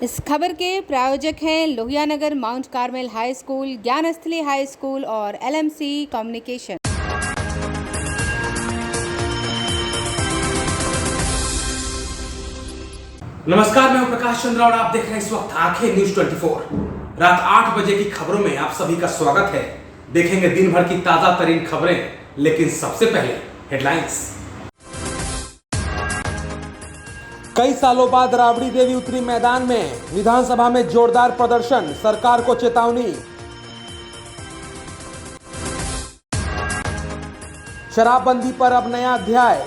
इस खबर के प्रायोजक हैं Lohia Nagar Mount Carmel high school, Gyansthali high school और LMC कम्युनिकेशन। नमस्कार, मैं हूं प्रकाश चंद्रा और आप देख रहे हैं इस वक्त आंखें न्यूज 24। रात 8 बजे की खबरों में आप सभी का स्वागत है। देखेंगे दिन भर की ताजा तरीन खबरें, लेकिन सबसे पहले हेडलाइंस। कई सालों बाद राबड़ी देवी उतरी मैदान में, विधानसभा में जोरदार प्रदर्शन, सरकार को चेतावनी। शराबबंदी पर अब नया अध्याय,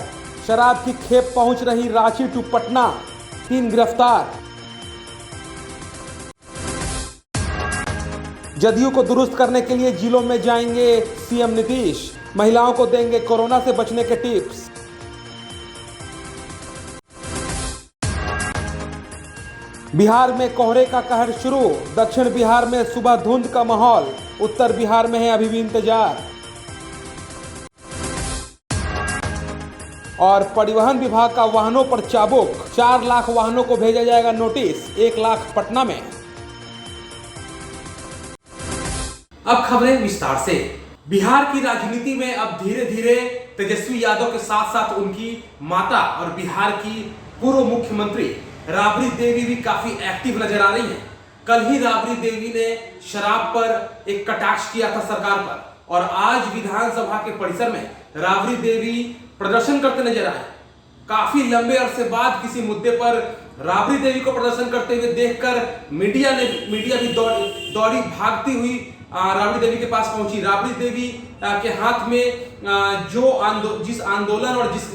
शराब की खेप पहुंच रही रांची टू पटना, 3 गिरफ्तार। जदयू को दुरुस्त करने के लिए जिलों में जाएंगे सीएम नीतीश, महिलाओं को देंगे कोरोना से बचने के टिप्स। बिहार में कोहरे का कहर शुरू, दक्षिण बिहार में सुबह धुंध का माहौल, उत्तर बिहार में है अभी भी इंतजार। और परिवहन विभाग का वाहनों पर चाबुक, 4 लाख वाहनों को भेजा जाएगा नोटिस, 1 लाख पटना में। अब खबरें विस्तार से। बिहार की राजनीति में अब धीरे धीरे तेजस्वी यादव के साथ साथ उनकी माता और बिहार की पूर्व मुख्यमंत्री राबड़ी देवी भी काफी एक्टिव नजर आ रही हैं। कल ही राबड़ी देवी ने शराब पर एक कटाक्ष किया था सरकार पर, और आज विधानसभा के परिसर में राबड़ी देवी प्रदर्शन करते नजर आए। काफी लंबे अरसे बाद किसी मुद्दे पर राबड़ी देवी को प्रदर्शन करते हुए देखकर मीडिया भी दौड़ी भागती हुई राबड़ी देवी के पास पहुंची। राबड़ी देवी के हाथ में जिस आंदोलन और जिस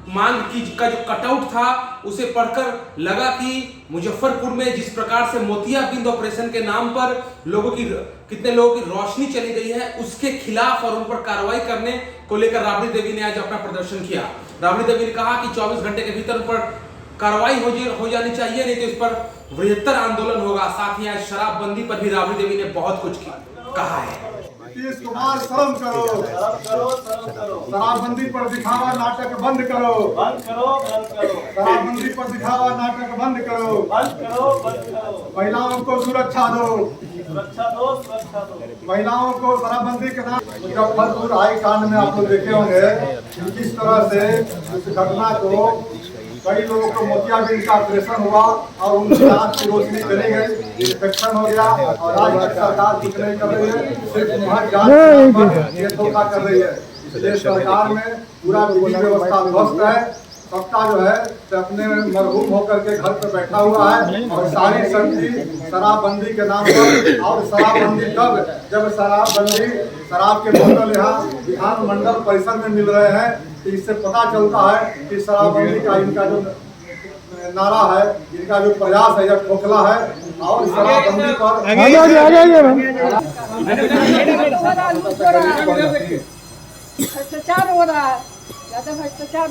मांग की का जो कटआउट था उसे पढ़कर लगा कि मुजफ्फरपुर में जिस प्रकार से मोतियाबिंद ऑपरेशन के नाम पर कितने लोगों की रोशनी चली गई है, उसके खिलाफ और उन पर कार्रवाई करने को लेकर राबड़ी देवी ने आज अपना प्रदर्शन किया। राबड़ी देवी ने कहा कि 24 घंटे के भीतर उन पर कार्रवाई हो जानी चाहिए, नहीं तो इस पर बृहत्तर आंदोलन होगा। साथ ही आज शराबबंदी पर भी राबड़ी देवी ने बहुत कुछ कहा है। नीतीश कुमार शर्म करो, शराबबंदी पर दिखावा नाटक बंद करो, शराबबंदी पर दिखावा नाटक बंद करो, महिलाओं को सुरक्षा दो, महिलाओं को शराबबंदी के नाम। मुजफ्फरपुर हाई कांड में आप लोग देखे होंगे किस तरह से इस घटना को कई लोगों को मोतियाबिंद का ऑपरेशन हुआ और उनकी आंख की रोशनी चली गई, इन्फेक्शन हो गया, और आज तक सरकार कुछ नहीं कर रही है, सिर्फ वहाँ जांच पर ये धोखा कर रही है। इसलिए सरकार में पूरा विधि व्यवस्था ध्वस्त है। सत्ता जो है अपने मरहूम होकर के घर पर बैठा हुआ है, और सारी शक्ति शराबबंदी के नाम पर। और शराबबंदी कब? जब शराब के बोतल यहाँ विधानमंडल परिसर में मिल रहे हैं, तो इससे पता चलता है कि शराबबंदी का इनका जो नारा है, इनका जो प्रयास है, यह खोखला है। और शराबबंदी पर भ्रष्टाचार हो रहा है, ज्यादा भ्रष्टाचार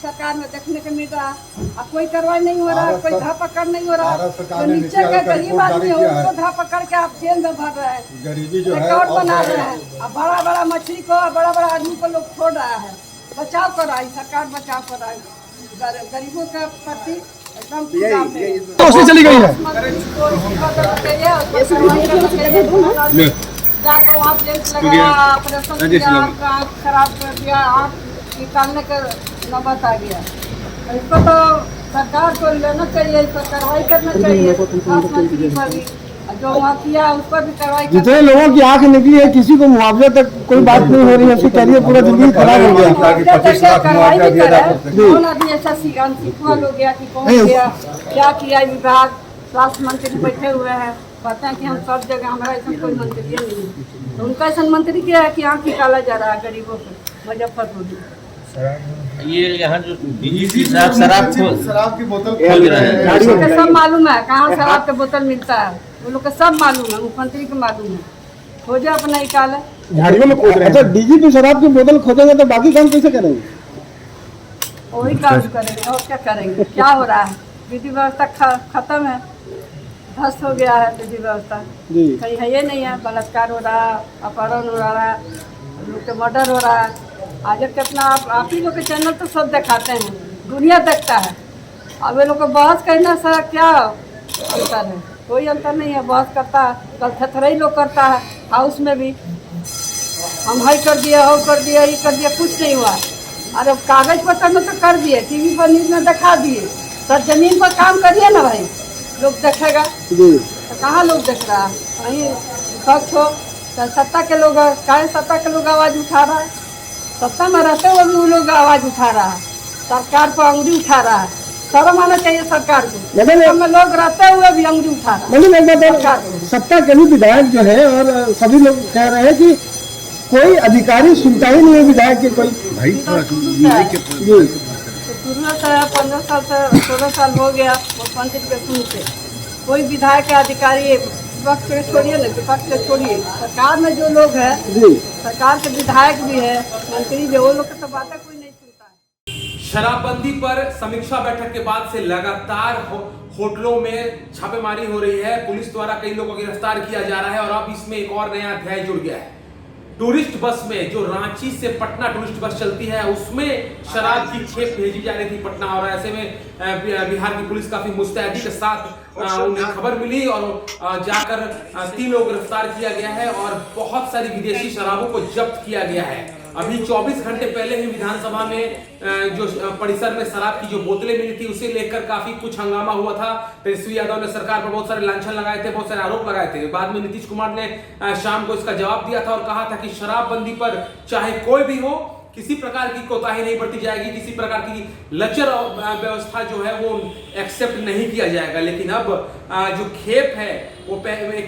सरकार में देखने को मिल रहा है। अब कोई कार्रवाई नहीं हो रहा है, कोई धा पकड़ नहीं हो रहा है। तो नीचे का गरीब आदमी हो उसको धा पकड़ के आप जेल में भर रहे हैं, रिकॉर्ड बना रहे हैं। अब बड़ा बड़ा मछली को, बड़ा बड़ा आदमी को लोग छोड़ रहा है। बचाव कर रहा है सरकार, बचाव कर रहा है गरीबों के प्रति एकदम चली गई है। जाकर वहाँ जेल लगाया, ऑपरेशन किया, खराब कर दिया, आँख निकालने का नौबत आ गया। इसको तो सरकार को लेना चाहिए, इस पर कार्रवाई करना चाहिए। मंत्री पर भी जो वहाँ किया उस पर भी कार्रवाई। जितने लोगों की आँख निकली है, किसी को मुआवजा तक कोई बात नहीं हो रही है, करिए पूरा जिंदगी खराब हो गया। कार्रवाई भी करे, कौन अभी ऐसा सिग्नल हो गया कि कौन गया, क्या किया विभाग। स्वास्थ्य मंत्री बैठे हुए हैं, कहते हैं कि हम सब जगह, हमारा ऐसा कोई मंत्री नहीं है। तो उनका ऐसा मंत्री क्या है कि आँख निकाला जा रहा है गरीबों को मुजफ्फरपुर। ये यहाँ जो डीजीपी साहब शराब की बोतल खोज रहे हैं, सब मालूम है कहाँ शराब का बोतल मिलता है, वो लोग को सब मालूम है, मुख्यमंत्री को मालूम है। खोजे अपना निकाले, झाड़ियों में खोज रहे हैं। अच्छा, डीजीपी शराब की बोतल खोजेंगे तो बाकी काम कैसे करेंगे? वही काम करेंगे और क्या करेंगे। क्या हो रहा है, विधि व्यवस्था खत्म है, ध्वस्त हो गया है विधि व्यवस्था। कहीं है ये नहीं है, बलात्कार हो रहा है, अपहरण हो रहा है, लोग के मर्डर हो रहा है। आज कितना आप ही लोग के चैनल तो सब दिखाते हैं, दुनिया देखता है। अब ये लोग को बहस करना सर क्या अंतर है, कोई अंतर नहीं है। बहस करता है, कल थथरई लोग करता है हाउस में भी, हम हाई कर दिया, हो कर दिया, ये कर दिया, कुछ नहीं हुआ। अरे कागज पत्र में तो कर दिए, टीवी पर न्यूज में दिखा दिए, सर जमीन पर काम करिए ना भाई, लोग देखेगा। तो कहाँ लोग देख रहा है? वहीं विपक्ष हो चाहे सत्ता के लोग, चाहे सत्ता के लोग आवाज़ उठा रहा है, सत्ता में रहते हुए भी वो लोग आवाज़ उठा रहा है, सरकार पर अंगुली उठा रहा है। शर्म आना चाहिए सरकार को, में लोग रहते हुए भी अंगुली उठा रहा है। सत्ता के भी विधायक जो है और सभी लोग कह रहे हैं कि कोई अधिकारी सुनता ही नहीं है विधायक के कोई। शुरू से 15 साल से 16 साल हो गया मुख्यमंत्री के सुनते, कोई विधायक या अधिकारी विपक्ष के छोड़िए ना, विपक्ष के छोड़िए, सरकार में जो लोग है, सरकार के विधायक भी है, मंत्री भी, वो लोग की तो बातें कोई नहीं सुनता है। शराबबंदी पर समीक्षा बैठक के बाद से लगातार होटलों में छापेमारी हो रही है। पुलिस द्वारा कई लोगों को गिरफ्तार किया जा रहा है और अब इसमें एक और नया अध्याय जुड़ गया है। टूरिस्ट बस में, जो रांची से पटना टूरिस्ट बस चलती है, उसमें शराब की खेप भेजी जा रही थी पटना, और ऐसे में बिहार की पुलिस काफी मुस्तैदी के साथ उन्हें खबर मिली और जाकर 3 लोग गिरफ्तार किया गया है और बहुत सारी विदेशी शराबों को जब्त किया गया है। अभी 24 घंटे पहले ही विधानसभा में जो परिसर में शराब की जो बोतलें मिली थी, उसे लेकर काफी कुछ हंगामा हुआ था। तेजस्वी यादव ने सरकार पर बहुत सारे लांछन लगाए थे, बहुत सारे आरोप लगाए थे। बाद में नीतीश कुमार ने शाम को इसका जवाब दिया था और कहा था कि शराबबंदी पर चाहे कोई भी हो, किसी प्रकार की कोताही नहीं बरती जाएगी, किसी प्रकार की लचर व्यवस्था जो है वो एक्सेप्ट नहीं किया जाएगा। लेकिन अब जो खेप है वो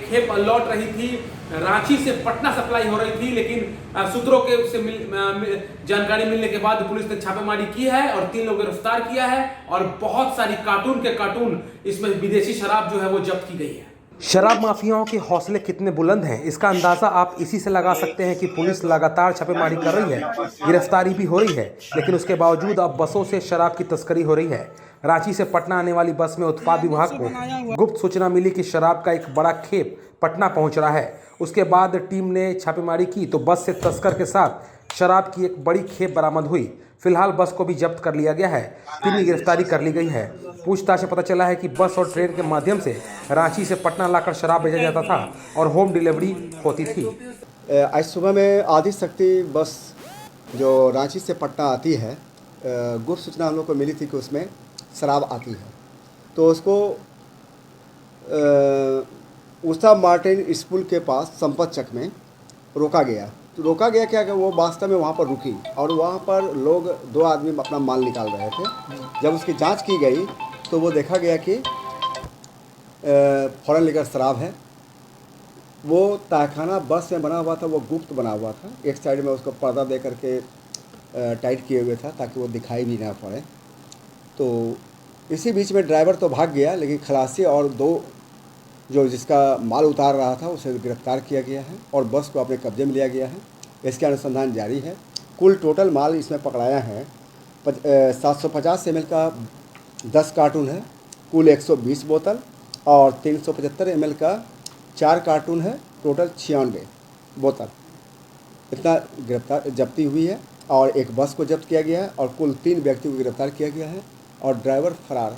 खेप लौट रही थी, रांची से पटना सप्लाई हो रही थी, लेकिन सूत्रों के से जानकारी मिलने के बाद पुलिस ने छापेमारी की है और 3 लोग गिरफ्तार किया है और बहुत सारी कार्टून के कार्टून इसमें विदेशी शराब जो है वो जब्त की गई है। शराब माफियाओं के हौसले कितने बुलंद हैं, इसका अंदाजा आप इसी से लगा सकते हैं कि पुलिस लगातार छापेमारी कर रही है, गिरफ्तारी भी हो रही है, लेकिन उसके बावजूद अब बसों से शराब की तस्करी हो रही है। रांची से पटना आने वाली बस में उत्पाद विभाग को गुप्त सूचना मिली कि शराब का एक बड़ा खेप पटना पहुंच रहा है। उसके बाद टीम ने छापेमारी की तो बस से तस्कर के साथ शराब की एक बड़ी खेप बरामद हुई। फिलहाल बस को भी जब्त कर लिया गया है, 3 की गिरफ्तारी कर ली गई है। पूछताछ से पता चला है कि बस और ट्रेन के माध्यम से रांची से पटना लाकर शराब भेजा जाता था और होम डिलीवरी होती थी। आज सुबह में आदिशक्ति बस जो रांची से पटना आती है, गुप्त सूचना हम लोग को मिली थी कि उसमें शराब आती है, तो उसको उषा मार्टिन स्कूल के पास संपत चक में रोका गया। तो रोका गया क्या कि वो वास्तव में वहाँ पर रुकी और वहाँ पर लोग 2 आदमी अपना माल निकाल रहे थे। जब उसकी जांच की गई तो वो देखा गया कि फॉरेन लिकर शराब है। वो तहखाना बस में बना हुआ था, वो गुप्त बना हुआ था, एक साइड में उसको पर्दा दे करके टाइट किए हुए था ताकि वो दिखाई भी ना पड़े। तो इसी बीच में ड्राइवर तो भाग गया, लेकिन खलासी और 2 जो जिसका माल उतार रहा था उसे गिरफ्तार किया गया है और बस को अपने कब्जे में लिया गया है। इसके अनुसंधान जारी है। कुल टोटल माल इसमें पकड़ाया है 750 ml का 10 कार्टून है, कुल 120 बोतल और 375 ml का 4 कार्टून है, टोटल 96 बोतल इतना जब्ती हुई है और एक बस को जब्त किया गया है और कुल 3 व्यक्तियों को गिरफ्तार किया गया है और ड्राइवर फरार,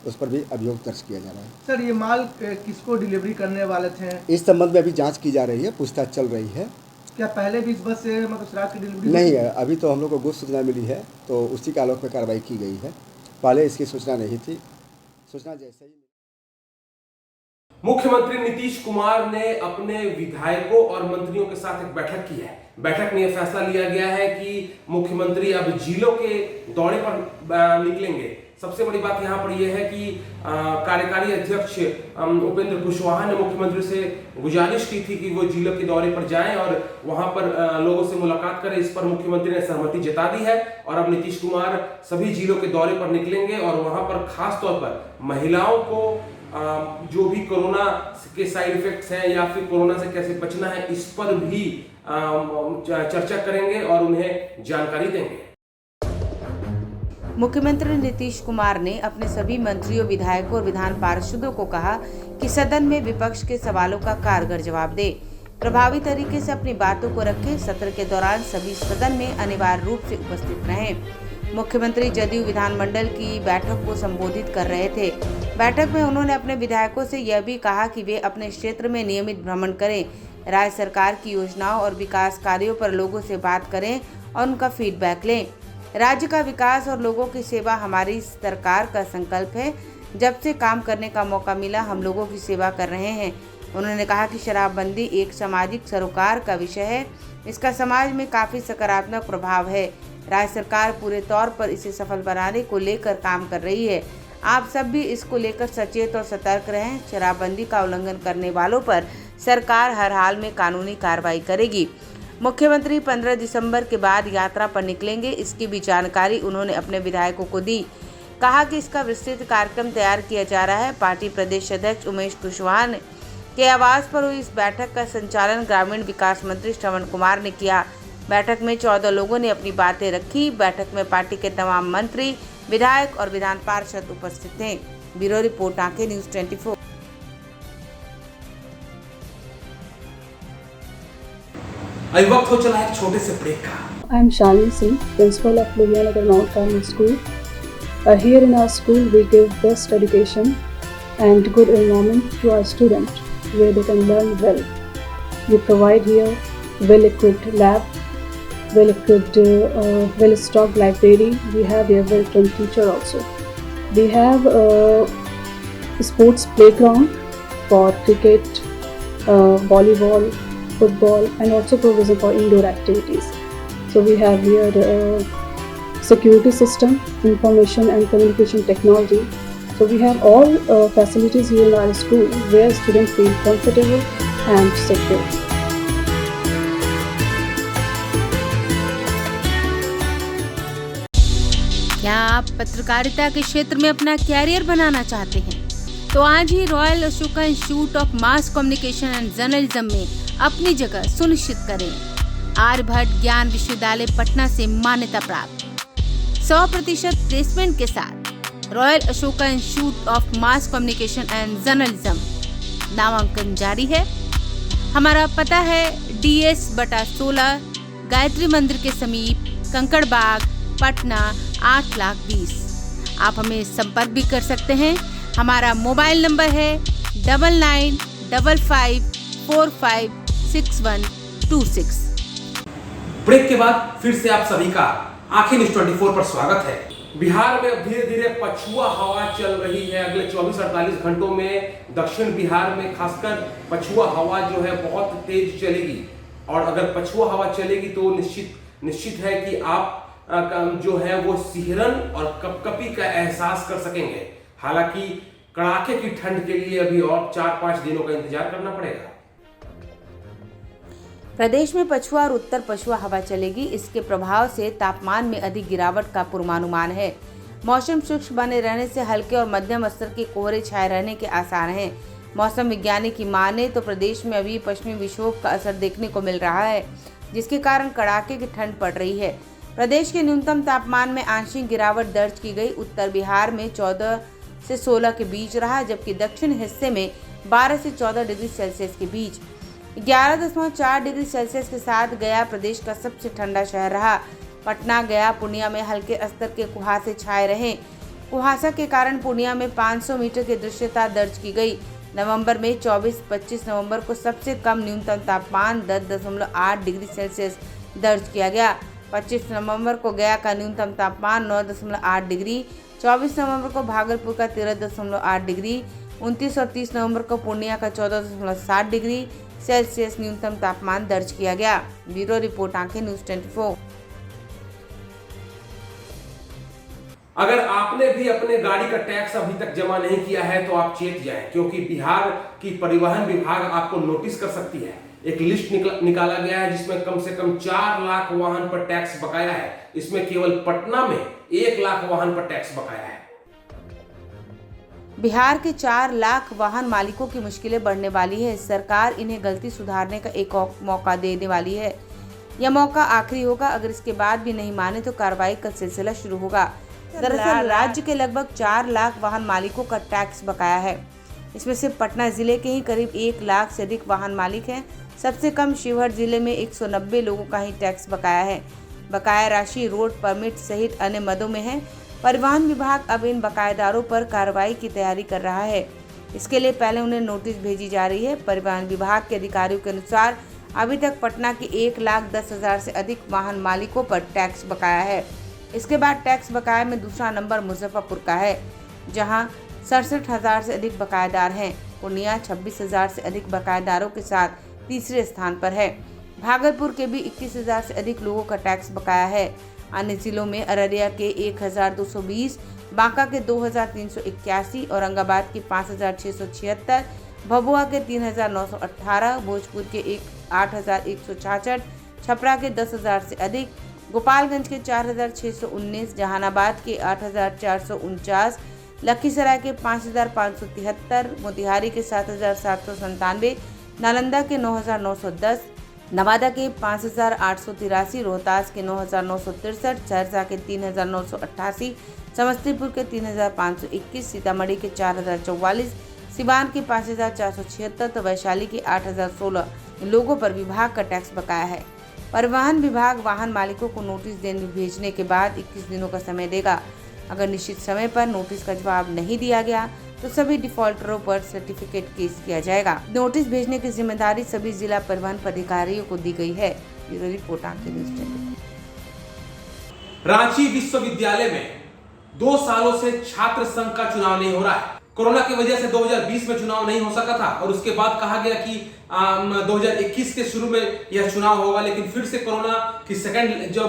उस पर भी अभियोग दर्ज किया जा रहा है। सर, ये माल किसको डिलीवरी करने वाले थे? इस संबंध में अभी जांच की जा रही है, पूछताछ चल रही है। क्या पहले भी इस बस से मतलब शराब की डिलीवरी नहीं है? अभी तो हम लोग को गुप्त सूचना मिली है तो उसी के आलोक में कार्रवाई की गई है। पहले इसकी सूचना नहीं थी, सूचना जैसे ही। मुख्यमंत्री नीतीश कुमार ने अपने विधायकों और मंत्रियों के साथ एक बैठक की है। बैठक में यह फैसला लिया गया है कि मुख्यमंत्री अब जिलों के दौरे पर निकलेंगे। सबसे बड़ी बात यहां पर यह है कि कार्यकारी अध्यक्ष उपेंद्र कुशवाहा ने मुख्यमंत्री से गुजारिश की थी कि वो जिलों के दौरे पर जाएं और वहां पर लोगों से मुलाकात करें। इस पर मुख्यमंत्री ने सहमति जता दी है और अब नीतीश कुमार सभी जिलों के दौरे पर निकलेंगे और वहां पर खास तौर पर महिलाओं को जो भी कोरोना के साइड इफेक्ट्स हैं या फिर कोरोना से कैसे बचना है, इस पर भी चर्चा करेंगे और उन्हें जानकारी देंगे। मुख्यमंत्री नीतीश कुमार ने अपने सभी मंत्रियों, विधायकों और विधान पार्षदों को कहा कि सदन में विपक्ष के सवालों का कारगर जवाब दे, प्रभावी तरीके से अपनी बातों को रखें। सत्र के दौरान सभी सदन में अनिवार्य रूप से उपस्थित रहें। मुख्यमंत्री जदयू विधानमंडल की बैठक को संबोधित कर रहे थे। बैठक में उन्होंने अपने विधायकों से यह भी कहा कि वे अपने क्षेत्र में नियमित भ्रमण करें, राज्य सरकार की योजनाओं और विकास कार्यों पर लोगों से बात करें और उनका फीडबैक लें। राज्य का विकास और लोगों की सेवा हमारी सरकार का संकल्प है। जब से काम करने का मौका मिला हम लोगों की सेवा कर रहे हैं। उन्होंने कहा कि शराबबंदी एक सामाजिक सरोकार का विषय है, इसका समाज में काफ़ी सकारात्मक प्रभाव है। राज्य सरकार पूरे तौर पर इसे सफल बनाने को लेकर काम कर रही है। आप सब भी इसको लेकर सचेत और सतर्क रहें। शराबबंदी का उल्लंघन करने वालों पर सरकार हर हाल में कानूनी कार्रवाई करेगी। मुख्यमंत्री 15 दिसंबर के बाद यात्रा पर निकलेंगे, इसकी भी जानकारी उन्होंने अपने विधायकों को दी। कहा कि इसका विस्तृत कार्यक्रम तैयार किया जा रहा है। पार्टी प्रदेश अध्यक्ष उमेश कुशवाहा के आवास पर हुई इस बैठक का संचालन ग्रामीण विकास मंत्री श्रवण कुमार ने किया। बैठक में 14 लोगों ने अपनी बातें रखी। बैठक में पार्टी के तमाम मंत्री, विधायक और विधान पार्षद उपस्थित थे। ब्यूरो रिपोर्ट, आंखें न्यूज़ 24। अभी वक्त हो चला है एक छोटे से ब्रेक का। I am Shalini Singh, principal of Luhianagar Mount Carmel School. Here in our school, we give best education and good environment to our students, where they can learn well. We provide here well-equipped lab, well-equipped, well-stocked library. We have here well-trained teacher also. We have a sports playground for cricket, volleyball, football, and also provision for indoor activities. So we have here security system, information and communication technology. So we have all facilities here in our school where students feel comfortable and secure. क्या आप पत्रकारिता के क्षेत्र में अपना career बनाना चाहते हैं? तो आज ही royal Ashoka institute of mass communication and journalism में अपनी जगह सुनिश्चित करें। आर्यभट्ट ज्ञान विश्वविद्यालय पटना से मान्यता प्राप्त 100% प्लेसमेंट के साथ royal Ashoka institute of mass communication and journalism नामांकन जारी है। हमारा पता है DS/16 गायत्री मंदिर के समीप, कंकड़ बाग, पटना 8,20,000। आप हमें संपर्क भी कर सकते हैं। हमारा मोबाइल नंबर है 9955456126। ब्रेक के बाद फिर से आप सभी का आंखें न्यूज़ 24 पर स्वागत है। बिहार में अब धीरे धीरे पछुआ हवा चल रही है। अगले 24-48 घंटों में दक्षिण बिहार में खासकर पछुआ हवा जो है बहुत तेज चलेगी। और अगर पछुआ हवा चलेगी तो निश्चित है कि आप जो है वो सिहरन और कपकपी का एहसास कर सकेंगे। हालांकि कड़ाके की ठंड के लिए अभी और 4-5 दिनों का इंतजार करना पड़ेगा। प्रदेश में पछुआ और उत्तर पछुआ हवा चलेगी। इसके प्रभाव से तापमान में अधिक गिरावट का पूर्वानुमान है। मौसम शुष्क बने रहने से हल्के और मध्यम स्तर के कोहरे छाए रहने के आसार हैं। मौसम विज्ञानी की माने तो प्रदेश में अभी पश्चिमी विक्षोभ का असर देखने को मिल रहा है, जिसके कारण कड़ाके की ठंड पड़ रही है। प्रदेश के न्यूनतम तापमान में आंशिक गिरावट दर्ज की गई। उत्तर बिहार में 14 से 16 के बीच रहा, जबकि दक्षिण हिस्से में 12 से 14 डिग्री सेल्सियस के बीच। 11.4 डिग्री सेल्सियस के साथ गया प्रदेश का सबसे ठंडा शहर रहा। पटना, गया, पूर्णिया में हल्के स्तर के कुहासे छाए रहे। कुहासा के कारण पूर्णिया में 500 मीटर की दृश्यता दर्ज की गई। नवंबर में 24-25 नवंबर को सबसे कम न्यूनतम तापमान 10.8 डिग्री सेल्सियस दर्ज किया गया। 25 नवंबर को गया का न्यूनतम तापमान 9.8 डिग्री, 24 नवंबर को भागलपुर का 13.8 डिग्री, 29 और 30 नवंबर को पूर्णिया का 14.7 डिग्री सेल्सियस न्यूनतम तापमान दर्ज किया गया। ब्यूरो रिपोर्ट, आंखें न्यूज़ 24। अगर आपने भी अपने गाड़ी का टैक्स अभी तक जमा नहीं किया है तो आप चेत जाएं, क्योंकि बिहार की परिवहन विभाग आपको नोटिस कर सकती है। एक लिस्ट निकाला गया है जिसमें कम से कम 4 लाख वाहन पर टैक्स बकाया है। इसमें केवल पटना में 1 लाख वाहन पर टैक्स बकाया है। बिहार के 4 लाख वाहन मालिकों की मुश्किलें बढ़ने वाली है। सरकार इन्हें गलती सुधारने का एक और मौका देने वाली है। यह मौका आखिरी होगा। अगर इसके बाद भी नहीं माने तो कार्रवाई का सिलसिला शुरू होगा। दरअसल राज्य के लगभग 4 लाख वाहन मालिकों का टैक्स बकाया है। इसमें से पटना जिले के ही करीब 1 लाख से अधिक वाहन मालिक हैं। सबसे कम शिवहर जिले में 190 लोगों का ही टैक्स बकाया है। बकाया राशि रोड परमिट सहित अन्य मदों में है। परिवहन विभाग अब इन बकायेदारों पर कार्रवाई की तैयारी कर रहा है। इसके लिए पहले उन्हें नोटिस भेजी जा रही है। परिवहन विभाग के अधिकारियों के अनुसार अभी तक पटना के 1,10,000 से अधिक वाहन मालिकों पर टैक्स बकाया है। इसके बाद टैक्स बकाया में दूसरा नंबर मुजफ्फरपुर का है, जहां 67,000 से अधिक बकायेदार हैं। पूर्णिया 26,000 से अधिक बकायेदारों के साथ तीसरे स्थान पर है। भागलपुर के भी 21,000 से अधिक लोगों का टैक्स बकाया है। अन्य जिलों में अररिया के 1,220, बांका के 2,381, औरंगाबाद के 5,676, भभुआ के 3,918, भोजपुर के 8,166, छपरा के 10,000 से अधिक, गोपालगंज के 4,619, जहानाबाद के 8,449, लखीसराय के 5,573, मोतिहारी के 7,797, नालंदा के 9,910, नवादा के 5,883, रोहतास के 9,963, सहरसा के 3,988, समस्तीपुर के 3,521, सीतामढ़ी के 4,044, सिवान के 5,476, तो वैशाली के 8,016 लोगों पर विभाग का टैक्स बकाया है। परिवहन विभाग वाहन मालिकों को नोटिस भेजने के बाद 21 दिनों का समय देगा। अगर निश्चित समय पर नोटिस का जवाब नहीं दिया गया तो सभी डिफॉल्टरों पर सर्टिफिकेट केस किया जाएगा। नोटिस भेजने की जिम्मेदारी सभी जिला परिवहन पदाधिकारियों को दी गई है। ब्यूरो रिपोर्ट आंखें न्यूज़ चैनल। रांची विश्वविद्यालय में 2 सालों से छात्र संघ का चुनाव नहीं हो रहा है। कोरोना की वजह से 2020 में चुनाव नहीं हो सका था और उसके बाद कहा गया कि 2021 के शुरू में यह चुनाव होगा, लेकिन फिर से कोरोना की सेकंड जब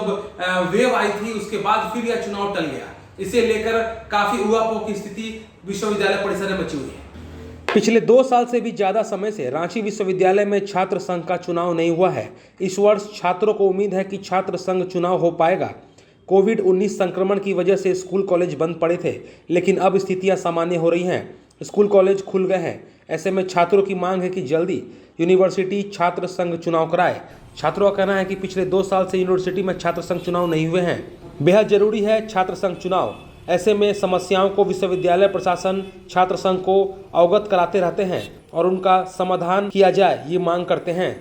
वेव आई थी उसके बाद फिर यह चुनाव टल गया। इसे लेकर काफी उहापोह की स्थिति विश्वविद्यालय परिसर में मची हुई है। पिछले 2 साल से भी ज्यादा समय से रांची विश्वविद्यालय में छात्र संघ का चुनाव नहीं हुआ है। इस वर्ष छात्रों को उम्मीद है कि छात्र संघ चुनाव हो पाएगा। कोविड-19 संक्रमण की वजह से स्कूल कॉलेज बंद पड़े थे, लेकिन अब स्थितियां सामान्य हो रही हैं। स्कूल कॉलेज खुल गए हैं। ऐसे में छात्रों की मांग है कि जल्दी यूनिवर्सिटी छात्र संघ चुनाव कराए। छात्रों का कहना है कि पिछले 2 साल से यूनिवर्सिटी में छात्र संघ चुनाव नहीं हुए हैं। बेहद जरूरी है छात्र संघ चुनाव। ऐसे में समस्याओं को विश्वविद्यालय प्रशासन छात्र संघ को अवगत कराते रहते हैं और उनका समाधान किया जाए, ये मांग करते हैं।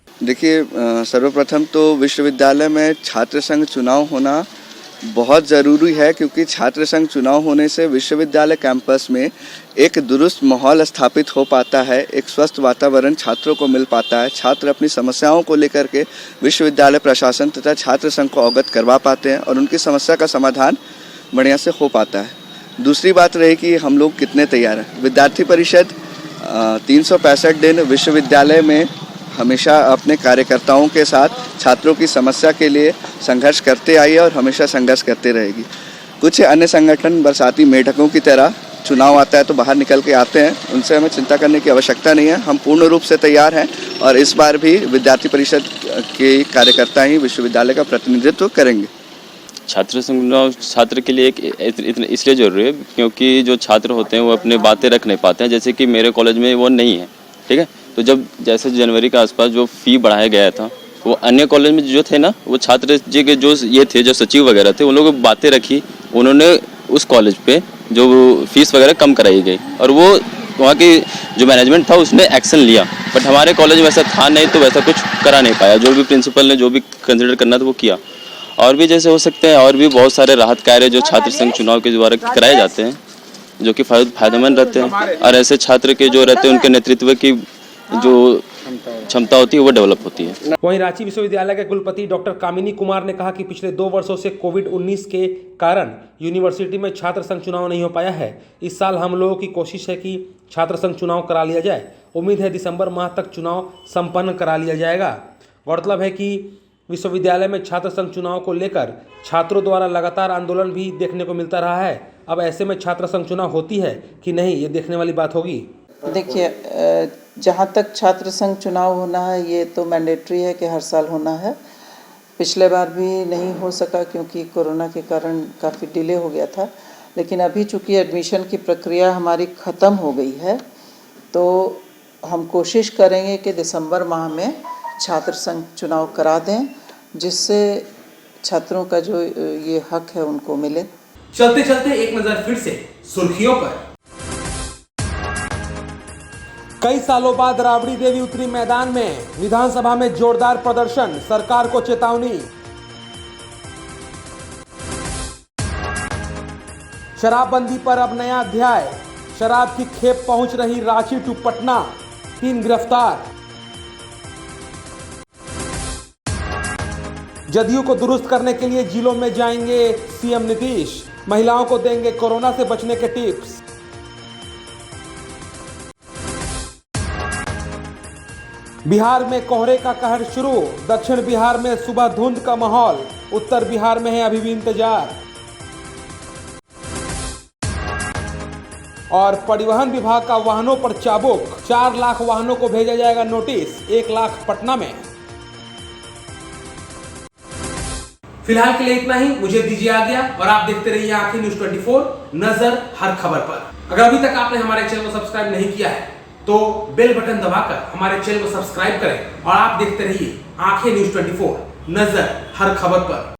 देखिए, सर्वप्रथम तो विश्वविद्यालय में छात्र संघ चुनाव होना बहुत ज़रूरी है, क्योंकि छात्र संघ चुनाव होने से विश्वविद्यालय कैंपस में एक दुरुस्त माहौल स्थापित हो पाता है, एक स्वस्थ वातावरण छात्रों को मिल पाता है। छात्र अपनी समस्याओं को लेकर के विश्वविद्यालय प्रशासन तथा छात्र संघ को अवगत करवा पाते हैं और उनकी समस्या का समाधान बढ़िया से हो पाता है। दूसरी बात रही कि हम लोग कितने तैयार हैं। विद्यार्थी परिषद 365 दिन विश्वविद्यालय में हमेशा अपने कार्यकर्ताओं के साथ छात्रों की समस्या के लिए संघर्ष करते आई है और हमेशा संघर्ष करते रहेगी। कुछ अन्य संगठन बरसाती मेढकों की तरह चुनाव आता है तो बाहर निकल के आते हैं, उनसे हमें चिंता करने की आवश्यकता नहीं है। हम पूर्ण रूप से तैयार हैं और इस बार भी विद्यार्थी परिषद के कार्यकर्ता ही विश्वविद्यालय का प्रतिनिधित्व करेंगे। छात्र संघ छात्र के लिए इतना इसलिए जरूरी है क्योंकि जो छात्र होते हैं वो अपनी बातें रख नहीं पाते हैं। जैसे कि मेरे कॉलेज में वो नहीं है, ठीक है। तो जब जैसे जनवरी के आसपास जो फ़ी बढ़ाया गया था, वो अन्य कॉलेज में जो थे ना, वो छात्र जी के जो ये थे, जो सचिव वगैरह थे, उन लोगों को बातें रखी, उन्होंने उस कॉलेज पे जो फीस वगैरह कम कराई गई और वो वहाँ की जो मैनेजमेंट था उसने एक्शन लिया। बट हमारे कॉलेज में वैसा था नहीं, तो वैसा कुछ करा नहीं पाया। जो भी प्रिंसिपल ने जो भी कंसिडर करना था वो किया। और भी जैसे हो सकते हैं और भी बहुत सारे राहत कार्य जो छात्र संघ चुनाव के द्वारा कराए जाते हैं, जो कि फायदेमंद रहते हैं और ऐसे छात्र के जो रहते हैं उनके नेतृत्व की जो क्षमता होती है वो डेवलप होती है। वहीं रांची विश्वविद्यालय के कुलपति डॉक्टर कामिनी कुमार ने कहा कि पिछले 2 वर्षों से कोविड-19 के कारण यूनिवर्सिटी में छात्र संघ चुनाव नहीं हो पाया है। इस साल हम लोगों की कोशिश है कि छात्र संघ चुनाव करा लिया जाए। उम्मीद है दिसंबर माह तक चुनाव संपन्न करा लिया जाएगा। गौरतलब है कि विश्वविद्यालय में छात्र संघ चुनाव को लेकर छात्रों द्वारा लगातार आंदोलन भी देखने को मिलता रहा है। अब ऐसे में छात्र संघ चुनाव होती है कि नहीं, ये देखने वाली बात होगी। देखिए, जहाँ तक छात्र संघ चुनाव होना है ये तो मैंडेटरी है कि हर साल होना है। पिछले बार भी नहीं हो सका क्योंकि कोरोना के कारण काफ़ी डिले हो गया था, लेकिन अभी चूँकि एडमिशन की प्रक्रिया हमारी ख़त्म हो गई है तो हम कोशिश करेंगे कि दिसंबर माह में छात्र संघ चुनाव करा दें, जिससे छात्रों का जो ये हक है उनको मिले। चलते चलते एक नजर फिर से सुर्खियों पर। कई सालों बाद राबड़ी देवी उतरी मैदान में, विधानसभा में जोरदार प्रदर्शन, सरकार को चेतावनी। शराबबंदी पर अब नया अध्याय, शराब की खेप पहुंच रही रांची टू पटना, 3 गिरफ्तार। जदयू को दुरुस्त करने के लिए जिलों में जाएंगे सीएम नीतीश, महिलाओं को देंगे कोरोना से बचने के टिप्स। बिहार में कोहरे का कहर शुरू, दक्षिण बिहार में सुबह धुंध का माहौल, उत्तर बिहार में है अभी भी इंतजार। और परिवहन विभाग का वाहनों पर चाबुक, 4 लाख वाहनों को भेजा जाएगा नोटिस, 1 लाख पटना में। फिलहाल के लिए इतना ही, मुझे दीजिए आज्ञा और आप देखते रहिए आंखें न्यूज़ 24, नजर हर खबर पर। अगर अभी तक आपने हमारे चैनल को सब्सक्राइब नहीं किया है तो बेल बटन दबाकर हमारे चैनल को सब्सक्राइब करें और आप देखते रहिए आंखें न्यूज़ 24, नजर हर खबर पर।